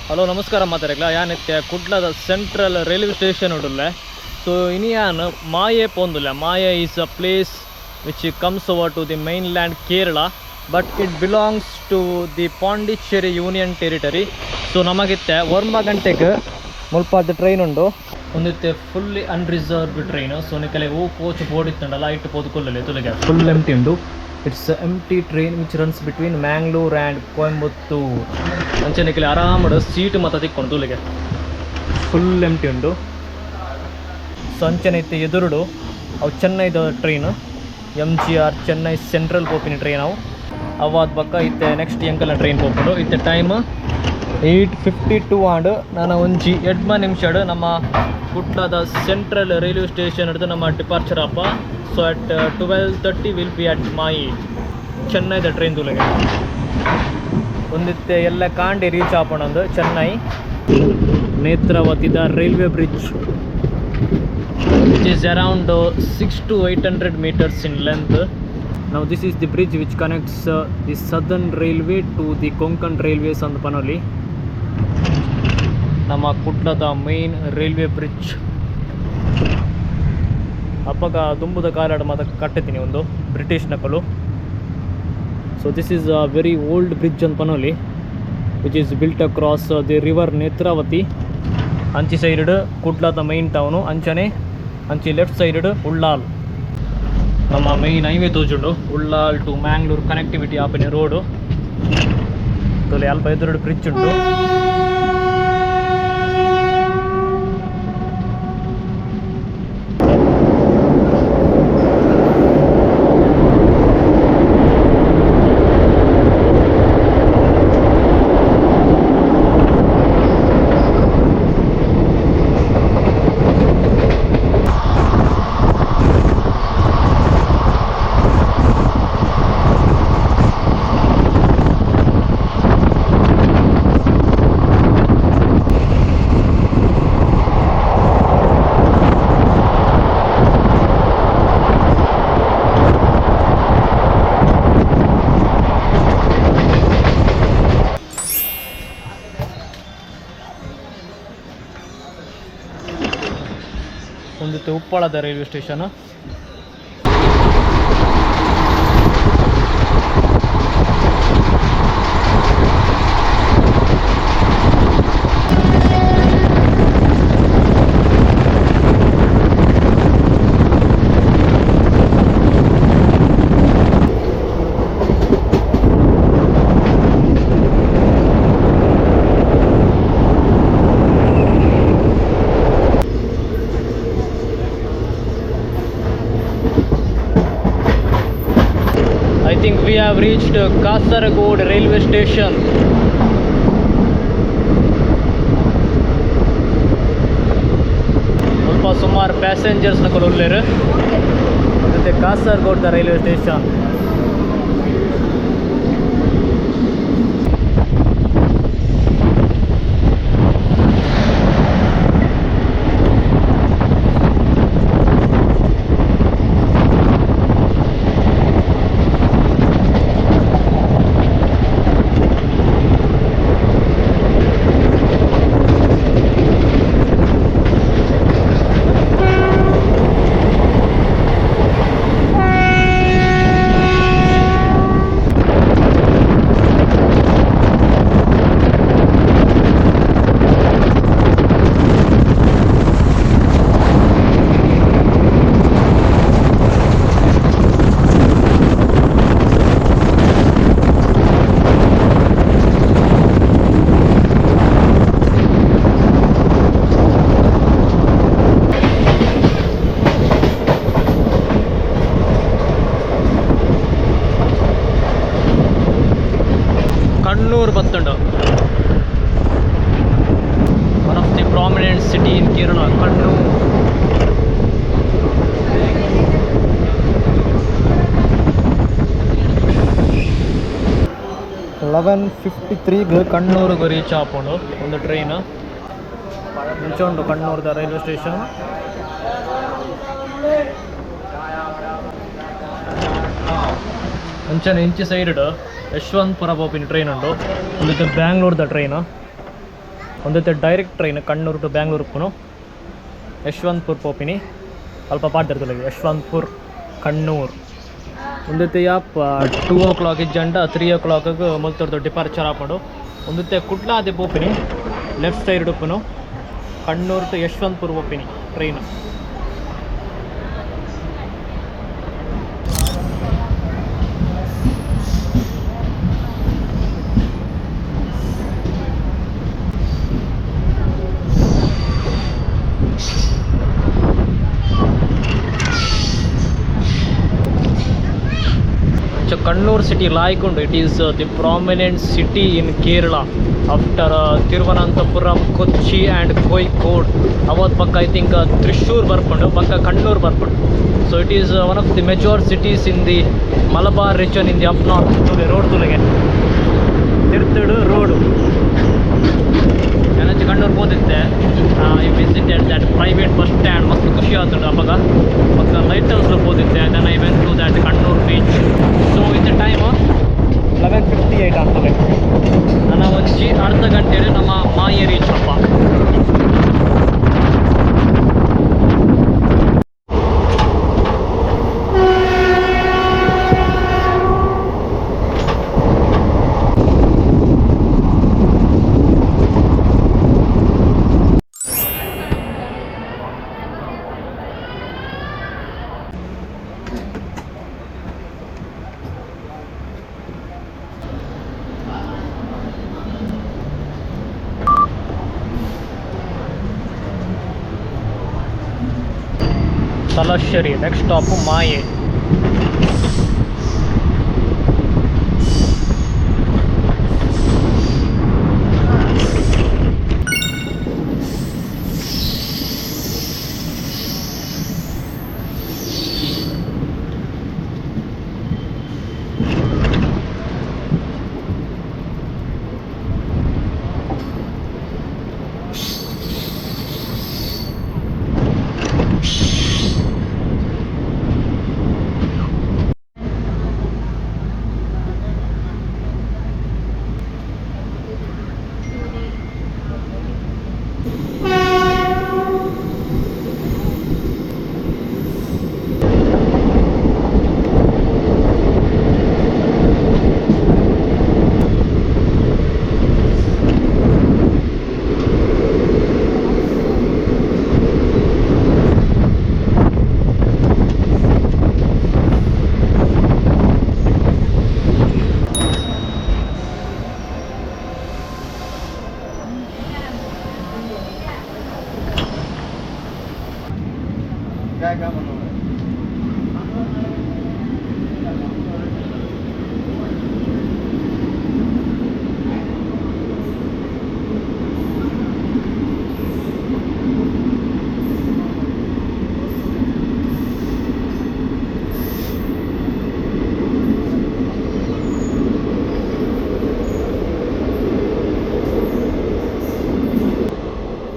Hello ನಮಸ್ಕಾರ ಮಾತಾಡಲ್ಲ ಯಾನಕ್ಕೆ ಕುಡ್ಲದ ಸೆಂಟ್ರಲ್ ರೈಲ್ವೆ ಸ್ಟೇಷನ್ ಉಡಲ್ಲ ಸೊ ಇನಿಯಾನ್ ಮಾಯೆ ಪೋಂದುಲ್ಲ Mahe is a place which comes over to the mainland Kerala but it belongs to the Pondicherry union territory so ನಮಗಿತ್ತೆ ವರ್ಮ ಗಂಟೆಗೆ ಮುಲ್ಪಾದ ಟ್ರೈನ್ ಉಂಡು ಒಂದಿತ್ತೆ ಫುಲ್ಲಿ ಅನ್ರಿಸರ್ವ್ಡ್ ಟ್ರೈನ್ ಸೊ ನಿಕಲೆ ಓ ಕೋಚ್ ಬೋರ್ಡ್ ಇತ್ತುಂಡಲ್ಲ ಇಟ್ಟು ಪೋದುಕೊಳ್ಳಲೆ ತುಲೆಗೆ ಫುಲ್ ಎಂಟಿ ಉಂಡು it's empty train which runs between Mangalore and Coimbatore ಅಂಚೆ ನಿಕಲೆ ಆರಾಮಡು ಸೀಟ್ ಮಾತ್ರ ತಿಕ್ಕೊಂಡು ತುಲೆಗೆ ಫುಲ್ ಎಂಟಿ ಉಂಡು ಸೊ ಅಂಚನೆ ಇತ್ತೆ ಎದುರುಡು ಅವು ಚೆನ್ನೈದ ಟ್ರೈನ್ MGR ಚೆನ್ನೈ ಸೆಂಟ್ರಲ್ ಪೋಪಿನ ಟ್ರೈನ್ ಅವಾದ ಪಕ್ಕ ಇತ್ತೆ ನೆಕ್ಸ್ಟ್ ಎಂಕಲ್ನ ಟ್ರೈನ್ ಪೋಪುಂಡು ಇತ್ತೆ ಟೈಮ್ 8:52 ಆಂಡ್ ನಾನು ಒಂಜಿ ಎಡ್ಮ ನಿಮಿಷಡು ನಮ್ಮ ಕುಟ್ಲದ ಸೆಂಟ್ರಲ್ ರೈಲ್ವೆ ಸ್ಟೇಷನ್ ಹಿಡಿದು ನಮ್ಮ ಡಿಪಾರ್ಚರ್ ಅಪ್ಪ so at 12:30 will be at my ಚೆನ್ನೈದ ಟ್ರೈನ್ ತುಲೆಗೆ ಒಂದಿತ್ತೆ ಎಲ್ಲ ಕಾಂಡಿ ರೀಚ್ ಆಪಣಂದು ಚೆನ್ನೈ ನೇತ್ರಾವತಿದ railway bridge which is around 600 to 800 meters in length. Now this is the bridge which connects the southern railway to the Konkan railways on the Panoli. ನಮ್ಮ ಕುಟ್ಲದ main railway bridge ಅಪ್ಪಗ ತುಂಬುದ ಕಾಲಾಡ ಮಾತ ಕಟ್ಟಿದ್ದೀನಿ ಒಂದು ಬ್ರಿಟಿಷ್ ನಕಲು so this is a very old bridge ಅಂತ Panoli which is built across the river Netravati ಅಂಚಿ ಸೈಡ್ ಕುಟ್ಲದ ಮೈನ್ ಟೌನು ಅಂಚಿ ಲೆಫ್ಟ್ ಸೈಡ್ ಉಳ್ಳಾಲ್ ನಮ್ಮ ಮೈನ್ ಹೈವೇ ತೋಜುಂಡು ಉಳ್ಳಾಲ್ ಟು ಮ್ಯಾಂಗ್ಳೂರ್ ಕನೆಕ್ಟಿವಿಟಿ ಆಪಿನ ರೋಡು ತೋಲೆ ಅಲ್ಪ ಎದುರು ಬ್ರಿಡ್ಜ್ ಉಂಟು ಒಂದಿತ್ತು ಉಪ್ಪಳದ railway station I think we have reached Kasaragod railway station. ಸ್ವಲ್ಪ ಸುಮಾರು ಪ್ಯಾಸೆಂಜರ್ಸ್ನ ಕೊಡೋಲ್ಲೇರು ಮತ್ತು ಕಾಸರಗೋಡ್ ರೈಲ್ವೆ ಸ್ಟೇಷನ್ ಕಣ್ಣೂರು ಬತ್ತುಂಡು one of the prominent city in Kerala Kannur 11:53 ಕಣ್ಣೂರಿಗೆ ರೀಚ್ ಆಪುಂಡು ಒಂದು ಟ್ರೈನ್ ಮುಂಚೆ ಕಣ್ಣೂರದ ರೈಲ್ವೆ ಸ್ಟೇಷನ್ ಅಂಚನೆ ಇಂಚಿ ಸೈಡ್ ಯಶವಂತಪುರ ಹೋಪಿನ ಟ್ರೈನ್ ಉಂಟು ಒಂದು ಬ್ಯಾಂಗ್ಳೂರ್ದ ಟ್ರೈನ್ ಒಂದೈತೆ direct train Kannur to Bangalore ಉಪ್ಪುನು ಯಶವಂತಪುರ ಪೋಪಿನಿ ಅಲ್ಪ ಪಾಡ್ದಿರ್ತದೆ ಯಶವಂತಪುರ ಕಣ್ಣೂರು ಒಂದೈತೆ ಯಾಪ 2 o'clock ಇಜ್ಜಂಡ 3 o'clock ಮುಲ್ತೊರ್ದು ಡಿಪಾರ್ಚರ್ ಆಪಡು ಒಂದೈತೆ ಕುಡ್ಲಾದೆ ಪೋಪಿನಿ ಲೆಫ್ಟ್ ಸೈಡ್ ಉಪ್ಪುನು ಕಣ್ಣೂರು ಟು ಯಶವಂತಪುರ ಪೋಪಿನಿ train. Kannur city like it is the prominent city in Kerala after Thiruvananthapuram, Kochi and Kozhikode. Avat Bakka I think Thrissur Barpandu, Bakka Kannur Barpandu. So it is one of the major cities in the Malabar region in the up north. To the road to lege Tirthudu road. Kannur ಹೋದಿದ್ದೆ. I visited that private bus stand. ಮಸ್ತ್ ಖುಷಿ ಆಯ್ತು ಅವಾಗ. ಮತ್ತು lighthouse ಹೋದಿದ್ದೆ. Then I went to that Kannur beach. So in the time 11:58 ಆಗ್ತದೆ. ನಾನು ಒಂಚಿ ಅರ್ಧ ಗಂಟೆಯಲ್ಲಿ ನಮ್ಮ ಮಾಯೆ ರೀಚ್ ಅಪ್ಪ. Talasheri, next stop Maye.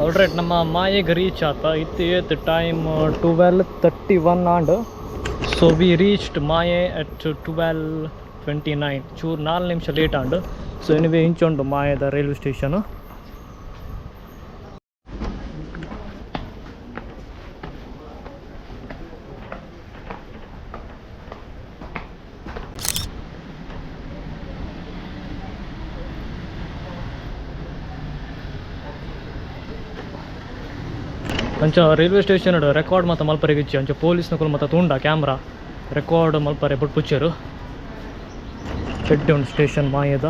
Alright, ನಮ್ಮ ಮಾಯೆಗೆ ರೀಚ್ ಆತ ಇತ್ತು time 12:31 and so we reached ಮಾಯೆ at 12:29 ಚೂರು 4 ನಿಮಿಷ ಲೇಟ್ ಆಂಡ್ ಸೊ ಎನಿವೆ ಇಂಚುಂಡು ಮಾಯೆದ ರೈಲ್ವೆ ಸ್ಟೇಷನು. ಅಂಚ ರೈಲ್ವೆ ಸ್ಟೇಷನ್ ರೆಕಾರ್ಡ್ ಮತ್ತು ಮಲ್ಪರೆಗಿಚ್ಚಿ ಅಂಚ ಪೊಲೀಸ್ನಕುಲು ಮತ್ತು ತುಂಡ ಕ್ಯಾಮ್ರಾ ರೆಕಾರ್ಡ್ ಮಲ್ಪರೆ ಬಿಟ್ಟು ಪುಚ್ಚರು ಪೆಟ್ಟಿ ಉಂಟು ಸ್ಟೇಷನ್ ಮಾಯದ.